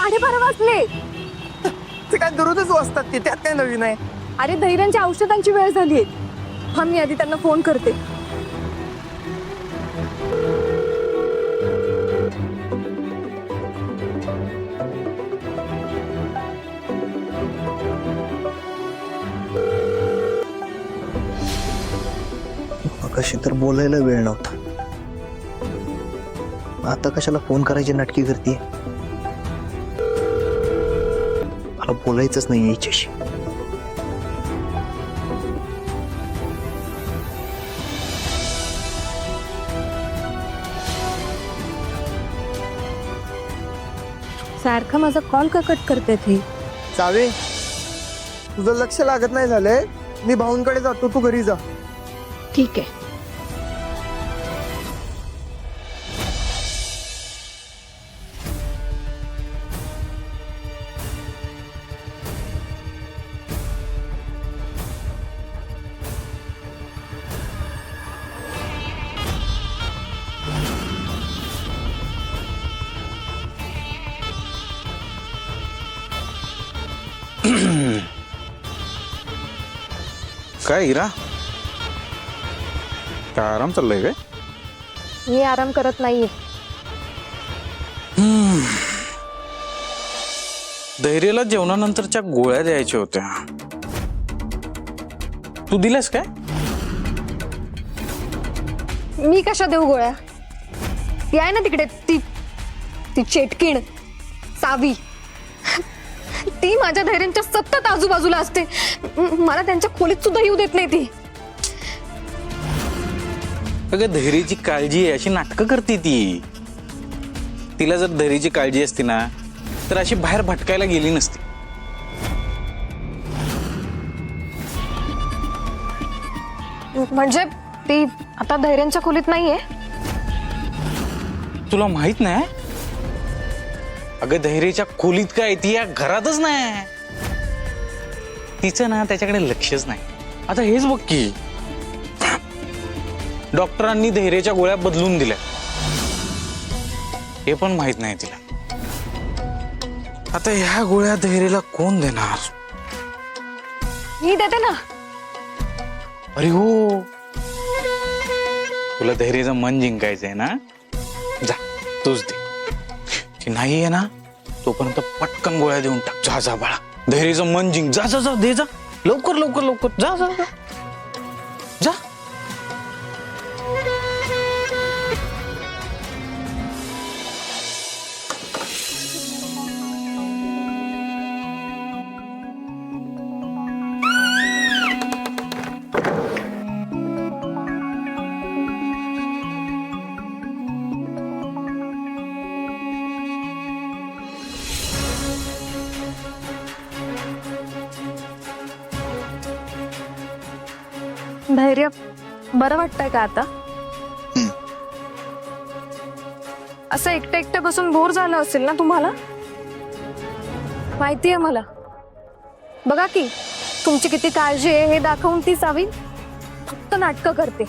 12:30 वाजले. ते काय दररोजच वाजतात ते, त्यात काय नवीन आहे? अरे धैर्यांच्या औषधांची वेळ झाली. हा मी आधी त्यांना फोन करते. कशी तर बोलायला वेळ नव्हता, आता कशाला फोन करायची नाटकी करते? मला बोलायचंच नाही याच्याशी. सारखा माझा कॉल का कट करते थे? जावे, तुझं लक्ष लागत नाही झालंय. मी भाऊंकडे जातो, तू घरी जा. ठीक आहे. काय हिरा, काय आराम चाललाय काय? मी आराम करत नाहीये. धैर्याला जेवणानंतरच्या गोळ्या द्यायच्या होत्या, तू दिल्यास काय? मी कशा देऊ गोळ्या? ती आहे ना तिकडे, ती ती चेटकीण सावी, ती माझ्या धैर्यांच्या सतत आजूबाजूला असते. मला त्यांच्या खोलीत सुद्धा येऊ देत नाही ती. अगं धैर्याची काळजी आहे अशी नाटकं करते ती. तिला जर धैर्याची काळजी असती ना तर अशी बाहेर भटकायला गेली नसती. म्हणजे ती आता धैर्यांच्या खोलीत नाहीये? तुला माहित नाही? अगं धैर्याच्या खोलीत काय, ती या घरातच नाही. तिचं ना त्याच्याकडे लक्षच नाही. आता हेच बघ की, डॉक्टरांनी धैर्याच्या गोळ्या बदलून दिल्या, हे पण माहित नाही तिला. आता ह्या गोळ्या धैर्याला कोण देणार? मी देते ना. अरे हो, तुला धैर्याचं मन जिंकायचंय ना, जा तूच दे. की नाही आहे ना तोपर्यंत पटकन गोळ्या देऊन टाक. जा जा बाळा, धैर्याचं मन जिंक. जा जा जा, दे जा, लवकर लवकर लवकर, जा जा जा जा. धैर्य, बरं वाटतंय का आता? असं एकटं एकटं बसून बोर झालं असेल ना तुम्हाला? माहितीये मला. बघा की तुमची किती काळजी आहे हे दाखवून ती सावी फक्त नाटकं करते.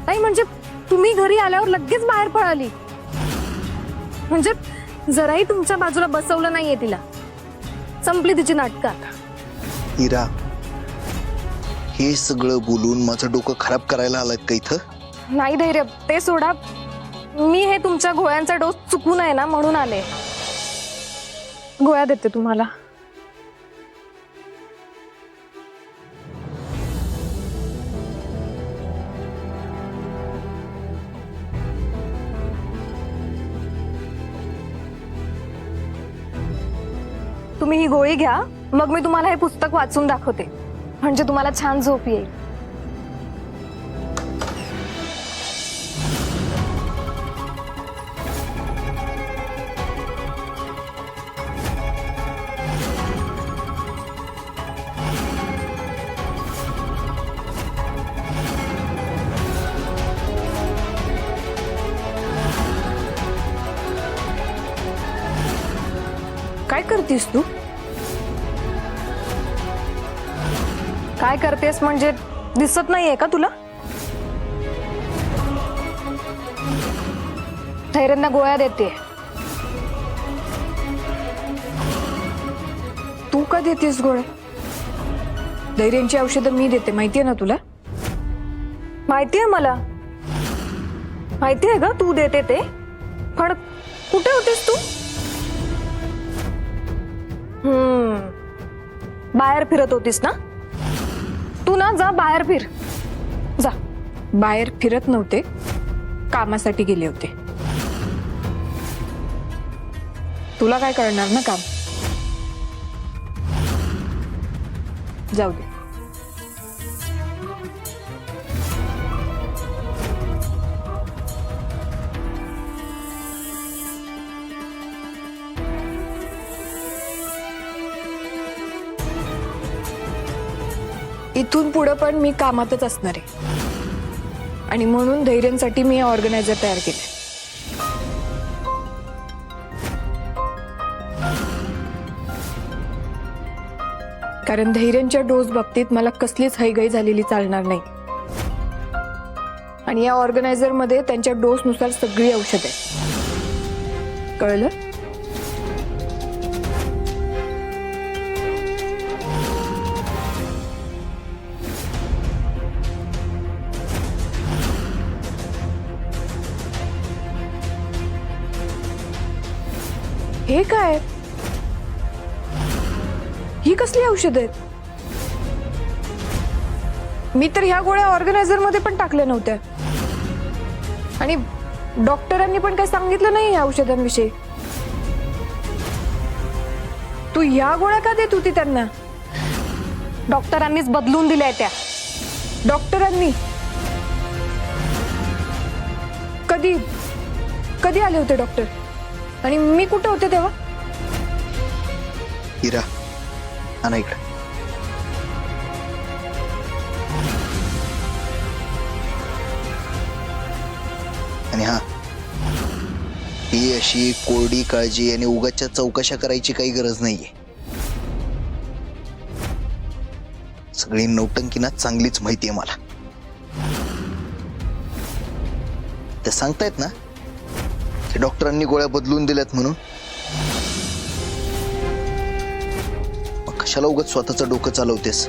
नाही म्हणजे तुम्ही घरी आल्यावर लगेच बाहेर पळाली. म्हणजे जराही तुमच्या बाजूला बसवलं नाहीये तिला. संपली तिची नाटकं आता. हिरा, हे सगळं बोलून माझं डोकं खराब करायला आलाय का इथं? नाही धैर्य, ते सोडा. मी हे तुमच्या गोळ्यांचा डोस चुकून आहे ना म्हणून आले. गोळ्या देते तुम्हाला. तुम्ही ही गोळी घ्या, मग मी तुम्हाला हे पुस्तक वाचून दाखवते, म्हणजे तुम्हाला छान झोप येईल. काय करतेस तू? काय करतेस म्हणजे दिसत नाहीये का तुला? धैर्यांना गोळ्या देते. तू का देतेस गोळ्या? धैर्यांची औषधं मी देते, माहितीये ना तुला? माहितीये मला, माहितीये ग तू देते ते. पण कुठे होतीस तू? बाहेर फिरत होतीस ना तू? ना जा बाहेर फिर, जा. बाहेर फिरत नव्हते, कामासाठी गेले होते. तुला काय करणार ना काम. जाऊ दे. इथून पुढे पण मी कामातच असणार आहे आणि म्हणून धैर्यांसाठी मी ऑर्गनायझर तयार केले. कारण धैर्यांच्या डोस बाबतीत मला कसलीच हैगई झालेली चालणार नाही. आणि या ऑर्गनायझर मध्ये त्यांच्या डोस नुसार सगळी औषध आहे. कळलं? हे काय? ही कसली औषध आहेत? मी तर ह्या गोळ्या ऑर्गनायझर मध्ये पण टाकल्या नव्हत्या आणि डॉक्टरांनी पण काही सांगितलं नाही या औषधांविषयी. तू ह्या गोळ्या का देत होती त्यांना? डॉक्टरांनीच बदलून दिल्या त्या. डॉक्टरांनी कधी कधी आले होते डॉक्टर? आणि मी कुठे होते तेव्हा? हिरा, आणा इकडे. आणि हा, ही अशी कोरडी काळजी आणि उगाच्या चौकशा करायची काही गरज नाहीये. सगळी नौटंकी ना चांगलीच माहितीये मला. ते सांगतायत ना की डॉक्टरांनी गोळ्या बदलून दिल्यात म्हणून. मग कशाला उगाच स्वतःचं डोकं चालवतेस?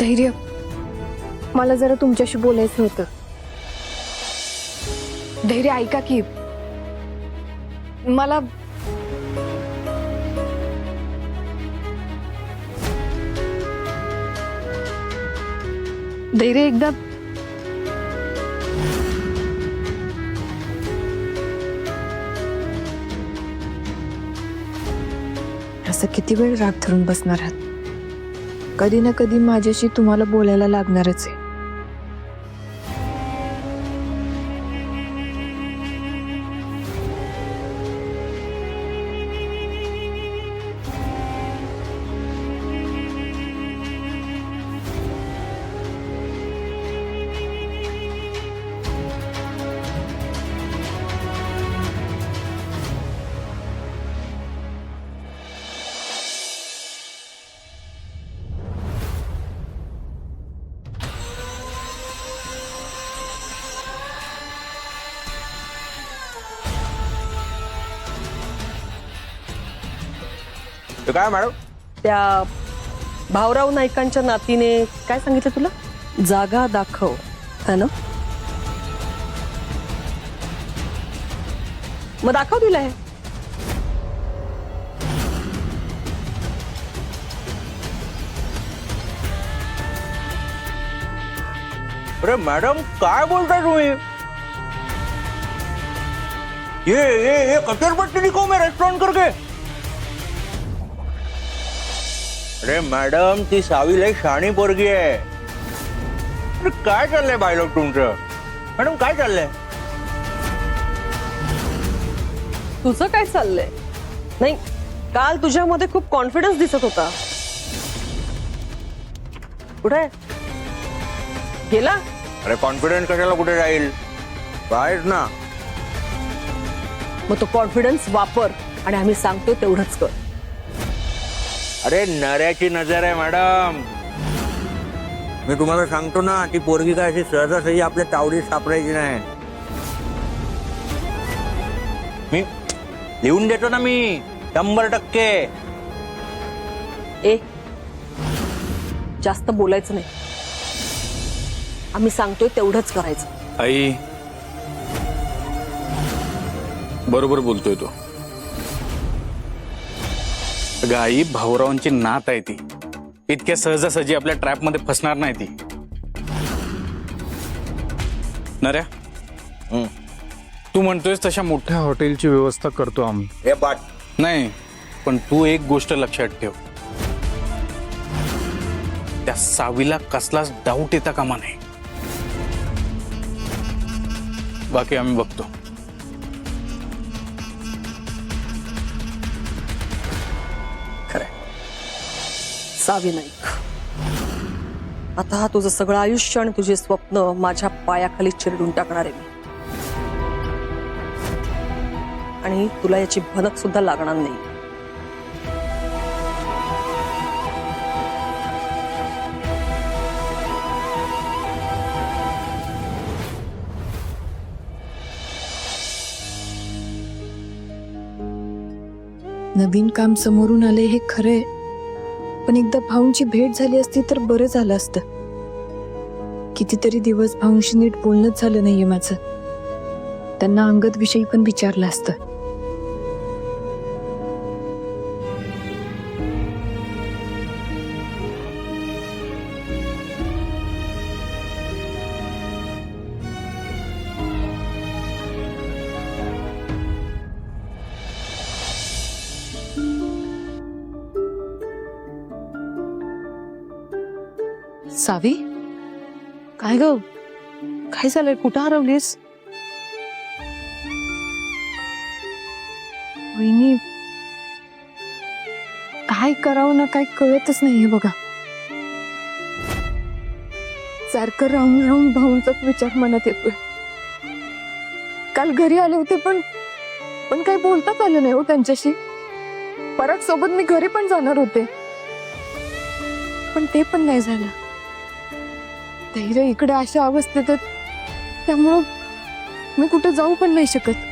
धैर्य, मला जरा तुमच्याशी बोलायचं होतं. धैर्य ऐका की. मला धैर्य एकदा असं किती वेळ राग धरून बसणार आहात? कधी ना कधी माझ्याशी तुम्हाला बोलायला लागणारच आहे. तो काय मॅडम? त्या भाऊराव नाईकांच्या नातीने काय सांगितलं तुला? जागा दाखव है ना? मग दाखव तिला हे. अरे मैडम काय बोलता तुम्ही? ये कचरपट्टी दिखो मैं रेस्टोरेंट करके. अरे मैडम ती सावी लय शाणी पोरगी आहे. अरे काय चाललंय बायलोक तुमचं? मॅडम काय चाललंय? तुझं काय चाललंय? नाही, काल तुझ्यामध्ये खूप कॉन्फिडन्स दिसत होता. कुठे गेला? अरे कॉन्फिडन्स कशाला कुठे जाईल? बाहेर ना. मग तो कॉन्फिडन्स वापर आणि आम्ही सांगतो तेवढंच कर. अरे नऱ्याची नजर आहे मॅडम. मी तुम्हाला सांगतो ना, ती पोरगी काय अशी सहजासहजी आपल्या तावडीत सापडायची नाही. मी लिहून देतो ना, मी 100%. ए, जास्त बोलायचं नाही. आम्ही सांगतोय तेवढंच करायचं. आई बरोबर बोलतोय तो. अगं आई, भाऊरावांची नात आहे ती. इतक्या सहजासहजी आपल्या ट्रॅप मध्ये फसणार नाही ती. नऱ्या, तू म्हणतोयस तशा मोठ्या हॉटेलची व्यवस्था करतो आम्ही. हे बाट नाही, पण तू एक गोष्ट लक्षात ठेव. त्या सावीला कसलाच डाऊट येता कामा नाही. बाकी आम्ही बघतो. खरंय. सावी नाईक, आता हा तुझं सगळं आयुष्य आणि तुझे स्वप्न माझ्या पायाखाली चिरडून टाकणार आहे मी. आणि तुला याची भनक सुद्धा लागणार नाही. नवीन काम समोरून आले हे खरंय, पण एकदा भाऊंची भेट झाली असती तर बरं झालं असतं. कितीतरी दिवस भाऊंशी नीट बोलणंच झालं नाहीये माझं. त्यांना अंगद विषयी पण विचारलं असतं. सावी, काय ग? काय झालंय? कुठं हरवलीस? वहिनी, काय करावं ना काय कळतच नाहीये बघा. सारखं राहून राहून भाऊंचाच विचार मनात येतोय. काल घरी आले होते पण काही बोलताच आलं नाही हो त्यांच्याशी. परत सोबत मी घरी पण जाणार होते, पण ते पण नाही झालं. धैर्य इकडे अशा अवस्थेत, त्यामुळं मी कुठे जाऊ पण नाही शकत.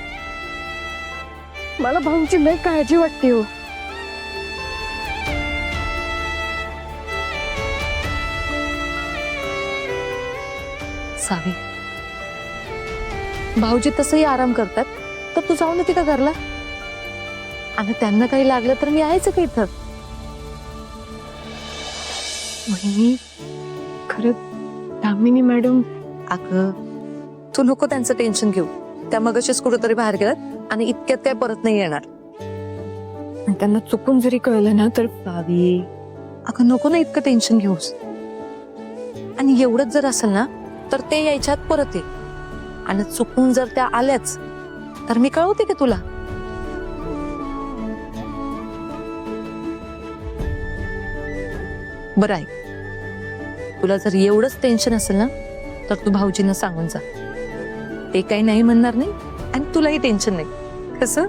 मला भाऊंची लय काळजी वाटते हो. सावी, भाऊजी तसंही आराम करतात, तर तू जाऊ नये का घरला? आणि त्यांना काही लागलं तर मी यायचं का इथं? वहिनी, खरं दामिनी मॅडम. अगं तू नको त्यांचं टेन्शन घेऊ. त्या मगाशीच कुठेतरी बाहेर गेलात आणि इतक्यात काय परत नाही येणार. आणि त्यांना चुकून जरी कळलं ना तर सावी, अगं नको ना इतकं टेन्शन घेऊस. आणि एवढंच जर असेल ना तर ते यायच्यात परत ये. आणि चुकून जर त्या आल्याच तर मी कळवते की तुला. बरं आहे, तुला जर एवढंच टेन्शन असेल ना तर तू भाऊजींना सांगून जा. ते काही नाही म्हणणार नाही आणि तुलाही टेन्शन नाही. कसं?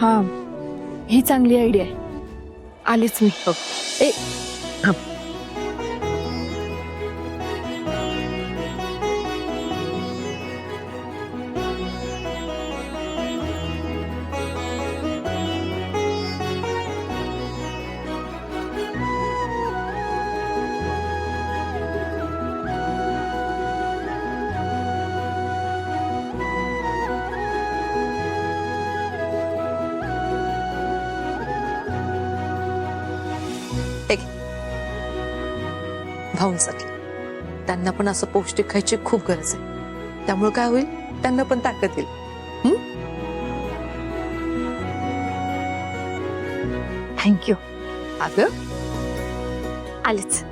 हा, ही चांगली आयडिया आहे. आलीच मी. ए, थांब. भाऊंसाठी. त्यांना पण असं पौष्टिक खायची खूप गरज आहे. त्यामुळे काय होईल, त्यांना पण ताकद येईल. थँक्यू. अगं आलेच.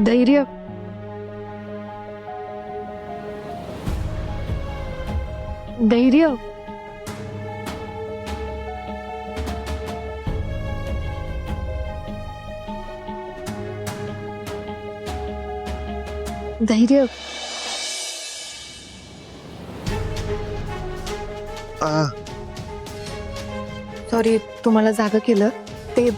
धैर्य. धैर्य. धैर्य. आ, सॉरी, तुम्हाला जागा केलं ते.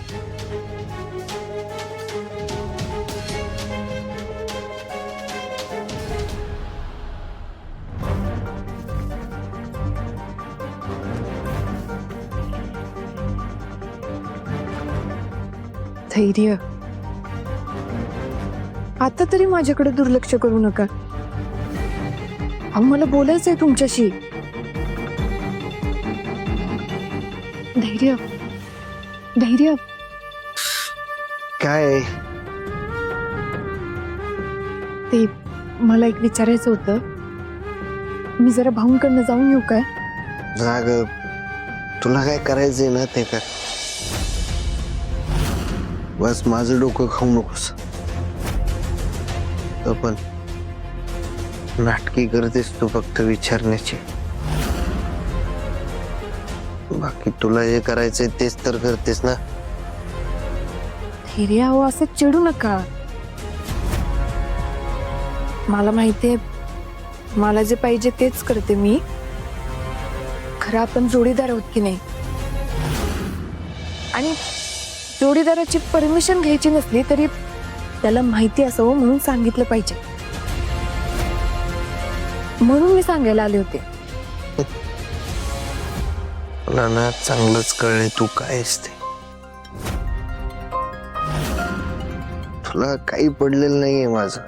धैर्य. आता तरी माझ्याकडे दुर्लक्ष करू नका. अहो, मला बोलायचंय तुमच्याशी. धैर्य. धैर्य. काय ते मला एक विचारायचं होतं. मी जरा भाऊंकडनं जाऊन येऊ काय? जाग, तुला काय करायचंय ना ते कर. बस माझं डोकं खाऊ नकोस. पण नाटकी करतेस तू फक्त विचारण्याची. बाकी तुला जे करायचंय तेच तर करतेस ना. धैर्य, अहो असं चिडू नका. मला माहितीये, मला जे पाहिजे तेच करते मी. खरं आपण जोडीदार आहोत की नाही, आणि जोडीदाराची परमिशन घ्यायची नसली तरी त्याला माहिती असावं म्हणून सांगितलं पाहिजे. म्हणून मी सांगायला आले होते. मला ना चांगलंच कळले तू काय असते. तुला काही पडलेलं नाहीये माझं.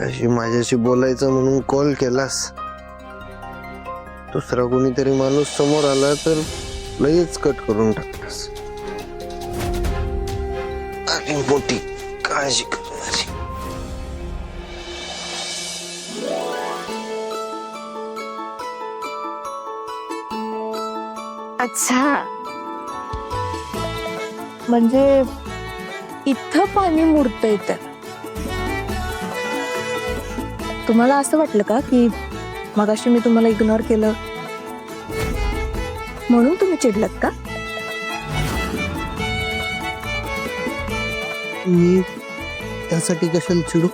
अशी माझ्याशी बोलायचं म्हणून कॉल केलास, दुसरा कोणीतरी माणूस समोर आला तर लगेच कट करून टाकलास. आणि मोठी काळजी करणारी. अच्छा, म्हणजे इथं पाणी मुरत येतं. तुम्हाला असं वाटलं का की मगाशी मी तुम्हाला इग्नोर केलं म्हणून तुम्ही चिडलात का? मी त्यासाठी कशाला चिडू?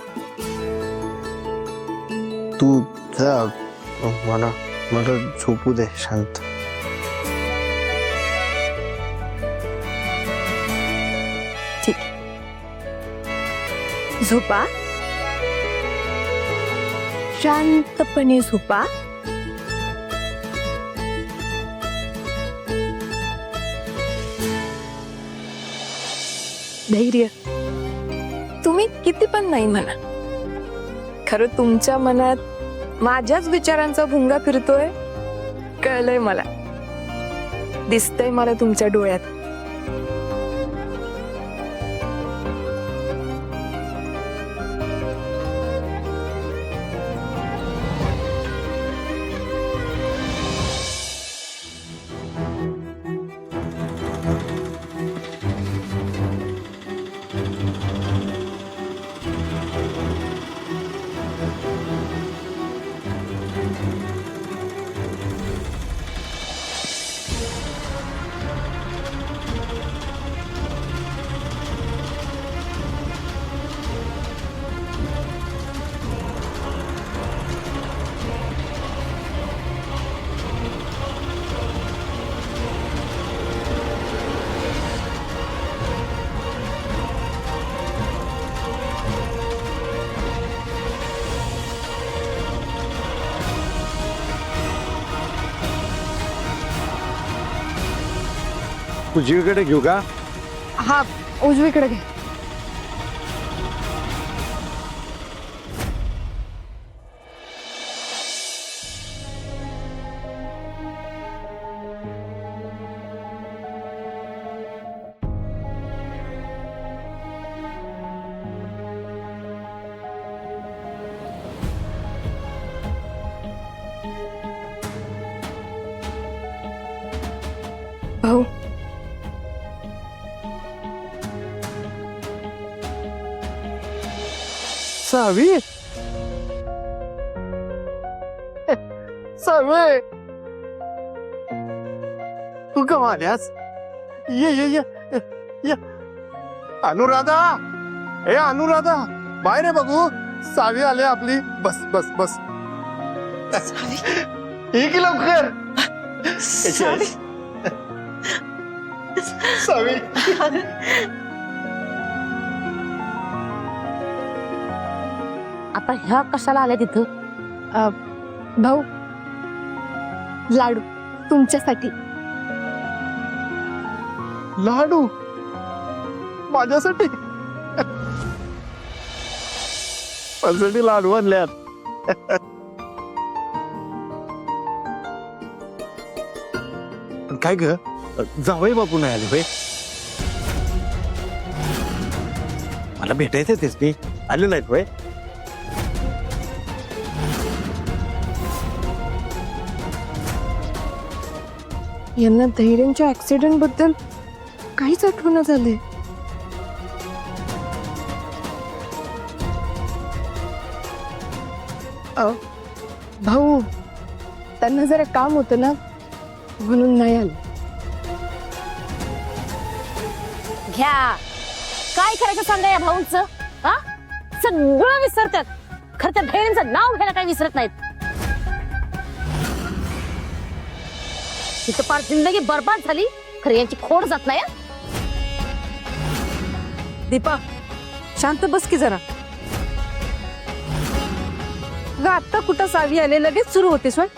तू जा, मला मला झोपू दे शांत. ठीक, झोपा, शांतपणे झोपा. धैर्य. तुम्ही किती पण नाही म्हणा, खरं तुमच्या मनात माझ्याच विचारांचा भुंगा फिरतोय. कळलंय मला, दिसतंय मला तुमच्या डोळ्यात. उजवीकडे घेऊ का? हा उजवीकडे घे. भाऊ सावी सावी तू केव्हा आल्यास? ये ये ये ये अनुराधा, ए अनुराधा, बाहेर आहे बघू. सावी आली आपली. बस बस बस. ये की लवकर. कशी आहेस? सावी आता ह्या कशाला आल्या तिथं? भाऊ लाडू तुमच्यासाठी. लाडू माझ्यासाठी? माझ्यासाठी लाडू आणल्यात. काय ग, जावई बापू नाही आले होय? मला भेटायचं तेच मी आले नाहीत होय? यांना धैर्यांच्या ऍक्सिडेंट बद्दल काहीच आठवण झाले. भाऊ त्यांना जरा काम होतं ना म्हणून नाही आले. घ्या काय करायचं सांगा या भाऊंचं. हा सगळं विसरतात. खरं त्या धैर्यांचं नाव घ्यायला काही विसरत नाहीत. तिथं पार जिंदगी बरबाद झाली. खरं यांची खोड जात नाही. दीपा शांत बस की जरा. ग आता कुठं सावी आले लगेच सुरू होते स्वयं.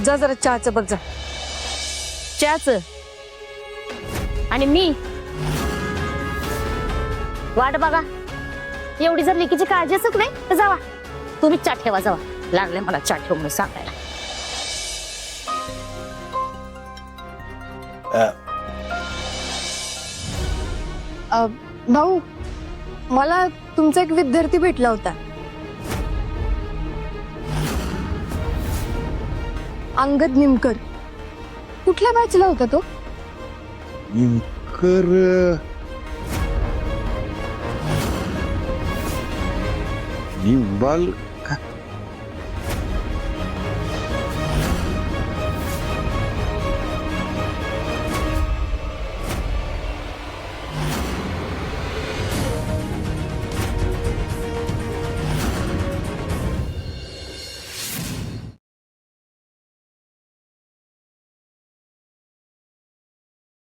जा जरा चहाचं बघ जा. च्याच आणि मी वाट बघा. एवढी जर लेकीची काळजी असत नाही तर जावा तुम्ही चा ठेवा. जावा लागले मला चा ठेव म्हणून सांगायला. भाऊ मला तुमचा एक विद्यार्थी भेटला होता. अंगद निमकर. कुठल्या बॅचला होता तो? निमकर निंबाल